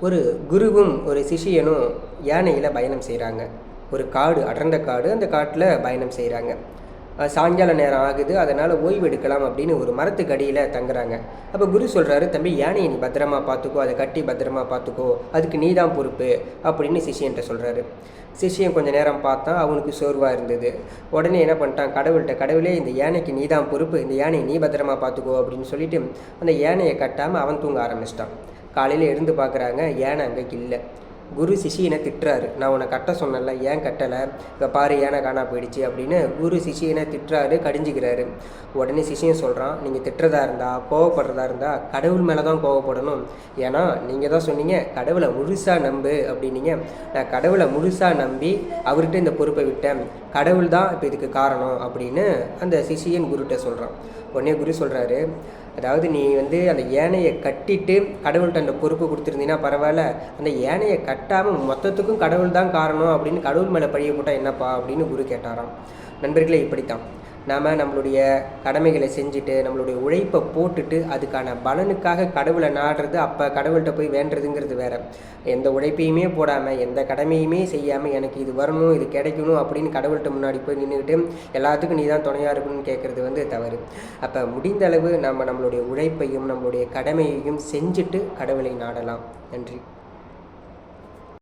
ஒரு குருவும் ஒரு சிஷியனும் யானையில் பயணம் செய்கிறாங்க. ஒரு காடு, அடர்ந்த காடு. அந்த காட்டில் பயணம் செய்கிறாங்க. சாயங்கால நேரம் ஆகுது, அதனால் ஓய்வு எடுக்கலாம் அப்படின்னு ஒரு மரத்துக்கு அடியில் தங்குறாங்க. அப்போ குரு சொல்கிறாரு, தம்பி யானையை நீ பத்திரமா பார்த்துக்கோ, அதை கட்டி பத்திரமா பார்த்துக்கோ, அதுக்கு நீ தான் பொறுப்பு அப்படின்னு சிஷியன்ட்ட சொல்கிறாரு. சிஷியன் கொஞ்சம் நேரம் பார்த்தான், அவனுக்கு சோர்வாக இருந்தது. உடனே என்ன பண்ணிட்டான், கடவுளே இந்த யானைக்கு நீ தான் பொறுப்பு, இந்த யானையை நீ பத்திரமா பார்த்துக்கோ அப்படின்னு சொல்லிட்டு அந்த யானையை கட்டாமல் அவன் தூங்க ஆரம்பிச்சிட்டான். காலையில் இருந்து பார்க்குறாங்க, யானை அங்கே இல்லை. குரு சிஷியனை திட்டுறாரு, நான் உன்னை கட்ட சொன்னல, ஏன் கட்டலை, இப்போ பாரு யானை காணா போயிடுச்சு அப்படின்னு குரு சிஷியனை திட்டுறாரு, கடிஞ்சிக்கிறாரு. உடனே சிஷியன் சொல்கிறான், நீங்கள் திட்டுறதா இருந்தால், கோவப்படுறதா இருந்தால் கடவுள் மேலே தான் கோவப்படணும். ஏன்னா நீங்கள் தான் சொன்னீங்க கடவுளை முழுசாக நம்பு அப்படின்னீங்க. நான் கடவுளை முழுசாக நம்பி அவர்கிட்ட இந்த பொறுப்பை விட்டேன், கடவுள் தான் இப்போ இதுக்கு காரணம் அப்படின்னு அந்த சிஷியன் குருகிட்ட சொல்கிறான். உடனே குரு சொல்கிறாரு, அதாவது நீ அந்த யானையை கட்டிட்டு கடவுள்கிட்ட அந்த பொறுப்பு கொடுத்துருந்தீங்கன்னா பரவாயில்ல, அந்த யானையை கட்டாமல் மொத்தத்துக்கும் கடவுள் தான் காரணம் அப்படின்னு கடவுள் மேலே பழிய போட்டால் என்னப்பா அப்படின்னு குரு கேட்டாராம். நண்பர்களே, இப்படித்தான் நாம் நம்மளுடைய கடமைகளை செஞ்சுட்டு நம்மளுடைய உழைப்பை போட்டுட்டு அதுக்கான பலனுக்காக கடவுளை நாடுறது, அப்போ கடவுள்கிட்ட போய் வேண்டுறதுங்கிறது வேறு. எந்த உழைப்பையுமே போடாமல் எந்த கடமையுமே செய்யாமல் எனக்கு இது வரணும், இது கிடைக்கணும் அப்படின்னு கடவுள்கிட்ட முன்னாடி போய் நின்றுக்கிட்டு எல்லாத்துக்கும் நீ தான் துணையாக இருக்கணும்னு கேட்குறது தவறு. அப்போ முடிந்த அளவு நம்ம நம்மளுடைய உழைப்பையும் நம்மளுடைய கடமையையும் செஞ்சுட்டு கடவுளை நாடலாம். நன்றி.